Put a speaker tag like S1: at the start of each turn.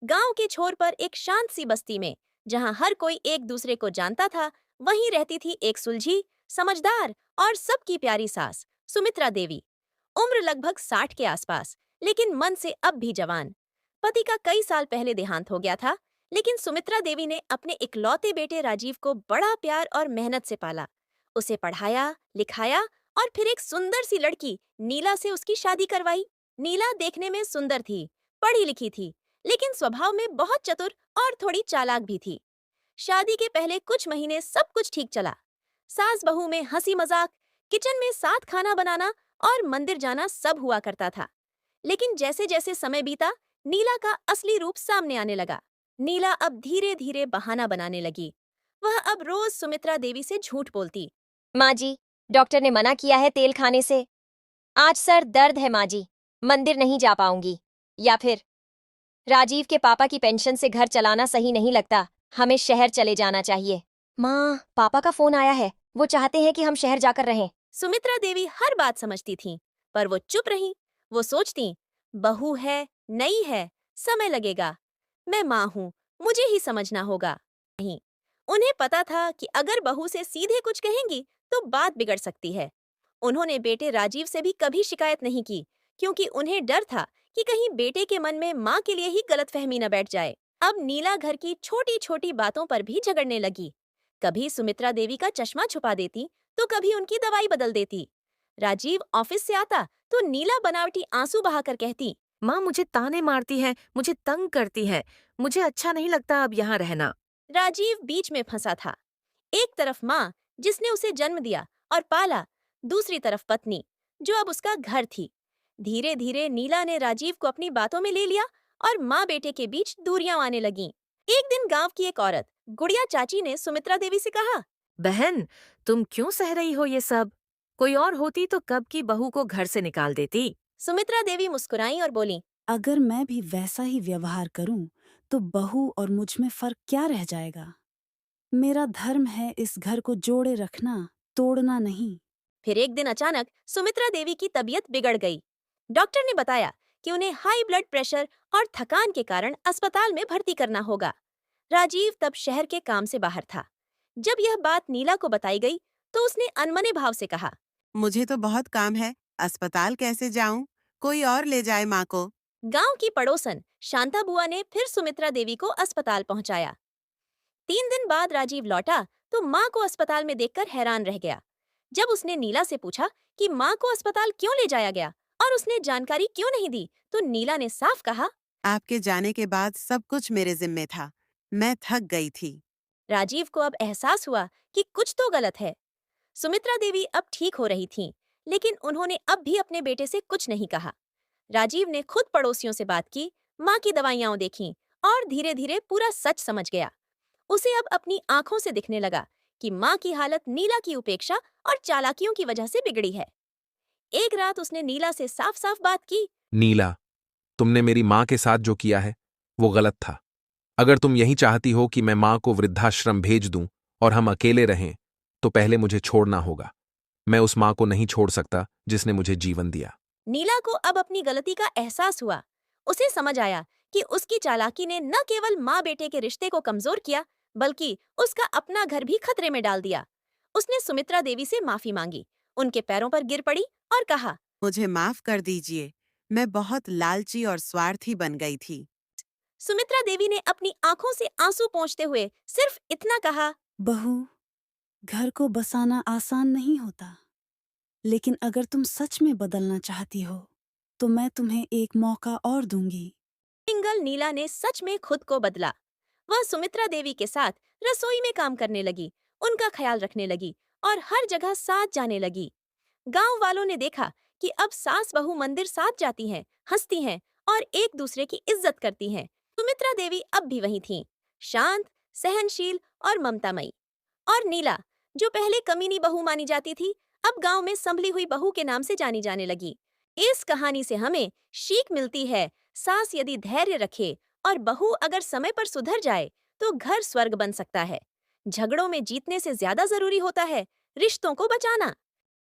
S1: गांव के छोर पर एक शांत सी बस्ती में, जहां हर कोई एक दूसरे को जानता था, वहीं रहती थी एक सुलझी, समझदार और सबकी प्यारी सास, सुमित्रा देवी। उम्र लगभग 60 के आसपास, लेकिन मन से अब भी जवान। पति का कई साल पहले देहांत हो गया था, लेकिन सुमित्रा देवी ने अपने इकलौते बेटे राजीव को बड़ा प्यार और मेहनत से पाला। उसे पढ़ाया, लिखाया और फिर एक सुंदर सी लड़की नीला से उसकी शादी करवाई। नीला देखने में सुंदर थी, पढ़ी लिखी थी, लेकिन स्वभाव में बहुत चतुर और थोड़ी चालाक भी थी। शादी के पहले कुछ महीने सब कुछ ठीक चला। सास बहू में हंसी मजाक, किचन में साथ खाना बनाना और मंदिर जाना सब हुआ करता था। लेकिन जैसे जैसे समय बीता, नीला का असली रूप सामने आने लगा। नीला अब धीरे धीरे बहाना बनाने लगी। वह अब रोज सुमित्रा देवी से झूठ बोलती।
S2: माँ जी, डॉक्टर ने मना किया है तेल खाने से। आज सर दर्द है माँ जी, मंदिर नहीं जा पाऊंगी। या फिर राजीव के पापा की पेंशन से घर चलाना सही नहीं लगता, हमें शहर चले जाना चाहिए। माँ, पापा का फोन आया है, वो चाहते हैं कि हम शहर जाकर रहें।
S1: सुमित्रा देवी हर बात समझती थीं, पर वो चुप रहीं। वो सोचती, बहू है, नई है, समय लगेगा। मैं माँ हूँ, मुझे ही समझना होगा। नहीं, उन्हें पता था कि अगर बहू से सीधे कुछ कहेंगी तो बात बिगड़ सकती है। उन्होंने बेटे राजीव से भी कभी शिकायत नहीं की, क्योंकि उन्हें डर था कि कहीं बेटे के मन में माँ के लिए ही गलतफहमी न बैठ जाए। अब नीला घर की छोटी छोटी बातों पर भी झगड़ने लगी। कभी सुमित्रा देवी का चश्मा छुपा देती, तो कभी उनकी दवाई बदल देती। राजीव ऑफिस से आता तो नीला बनावटी आंसू बहाकर कहती,
S3: माँ मुझे ताने मारती है, मुझे तंग करती है, मुझे अच्छा नहीं लगता अब यहाँ रहना।
S1: राजीव बीच में फंसा था। एक तरफ माँ, जिसने उसे जन्म दिया और पाला, दूसरी तरफ पत्नी, जो अब उसका घर थी। धीरे धीरे नीला ने राजीव को अपनी बातों में ले लिया और माँ बेटे के बीच दूरियां आने लगीं। एक दिन गांव की एक औरत, गुड़िया चाची, ने सुमित्रा देवी से कहा,
S3: बहन, तुम क्यों सह रही हो ये सब? कोई और होती तो कब की बहू को घर से निकाल देती।
S1: सुमित्रा देवी मुस्कुराई और बोली,
S4: अगर मैं भी वैसा ही व्यवहार करूं, तो बहू और मुझ में फर्क क्या रह जाएगा? मेरा धर्म है इस घर को जोड़े रखना, तोड़ना नहीं।
S1: फिर एक दिन अचानक सुमित्रा देवी की तबीयत बिगड़ गई। डॉक्टर ने बताया कि उन्हें हाई ब्लड प्रेशर और थकान के कारण अस्पताल में भर्ती करना होगा। राजीव तब शहर के काम से बाहर था। जब यह बात नीला को बताई गई, तो उसने अनमने भाव से कहा,
S5: मुझे तो बहुत काम है, अस्पताल कैसे जाऊं? कोई और ले जाए माँ को।
S1: गांव की पड़ोसन शांता बुआ ने फिर सुमित्रा देवी को अस्पताल पहुंचाया। 3 दिन बाद राजीव लौटा तो माँ को अस्पताल में देखकर हैरान रह गया। जब उसने नीला से पूछा कि माँ को अस्पताल क्यों ले जाया गया और उसने जानकारी क्यों नहीं दी, तो नीला ने साफ कहा,
S5: आपके जाने के बाद सब कुछ मेरे जिम्मे था। मैं थक गई थी।
S1: राजीव को अब एहसास हुआ कि कुछ तो गलत है। सुमित्रा देवी अब ठीक हो रही थीं, लेकिन उन्होंने अब भी अपने बेटे से कुछ नहीं कहा। राजीव ने खुद पड़ोसियों से बात की, माँ की दवाइयां देखीं और धीरे धीरे पूरा सच समझ गया। उसे अब अपनी आंखों से दिखने लगा कि माँ की हालत नीला की उपेक्षा और चालाकियों की वजह से बिगड़ी है। एक रात उसने नीला से साफ साफ बात की।
S6: नीला, तुमने मेरी माँ के साथ जो किया है वो गलत था। अगर तुम यही चाहती हो कि मैं माँ को वृद्धाश्रम भेज दूं और हम अकेले रहें, तो पहले मुझे छोड़ना होगा। मैं उस माँ को नहीं छोड़ सकता जिसने मुझे जीवन दिया।
S1: नीला को अब अपनी गलती का एहसास हुआ। उसे समझ आया कि उसकी चालाकी ने न केवल माँ बेटे के रिश्ते को कमजोर किया, बल्कि उसका अपना घर भी खतरे में डाल दिया। उसने सुमित्रा देवी से माफी मांगी, उनके पैरों पर गिर पड़ी और कहा,
S5: मुझे माफ कर दीजिए। मैं बहुत लालची और स्वार्थी बन गई थी।
S1: सुमित्रा देवी ने अपनी आंखों से आंसू पोंछते हुए सिर्फ इतना कहा,
S4: बहू, घर को बसाना आसान नहीं होता, लेकिन अगर तुम सच में बदलना चाहती हो, तो मैं तुम्हें एक मौका और दूंगी।
S1: सिंगल नीला ने सच में खुद को बदला। वह सुमित्रा देवी के साथ रसोई में काम करने लगी, उनका ख्याल रखने लगी और हर जगह साथ जाने लगी। गांव वालों ने देखा कि अब सास बहू मंदिर साथ जाती हैं, हंसती हैं और एक दूसरे की इज्जत करती हैं। सुमित्रा देवी अब भी वही थीं, शांत, सहनशील और ममतामयी। और नीला, जो पहले कमीनी बहू मानी जाती थी, अब गांव में संभली हुई बहू के नाम से जानी जाने लगी। इस कहानी से हमें सीख मिलती है, सास यदि धैर्य रखे और बहू अगर समय पर सुधर जाए, तो घर स्वर्ग बन सकता है। झगड़ों में जीतने से ज्यादा जरूरी होता है रिश्तों को बचाना।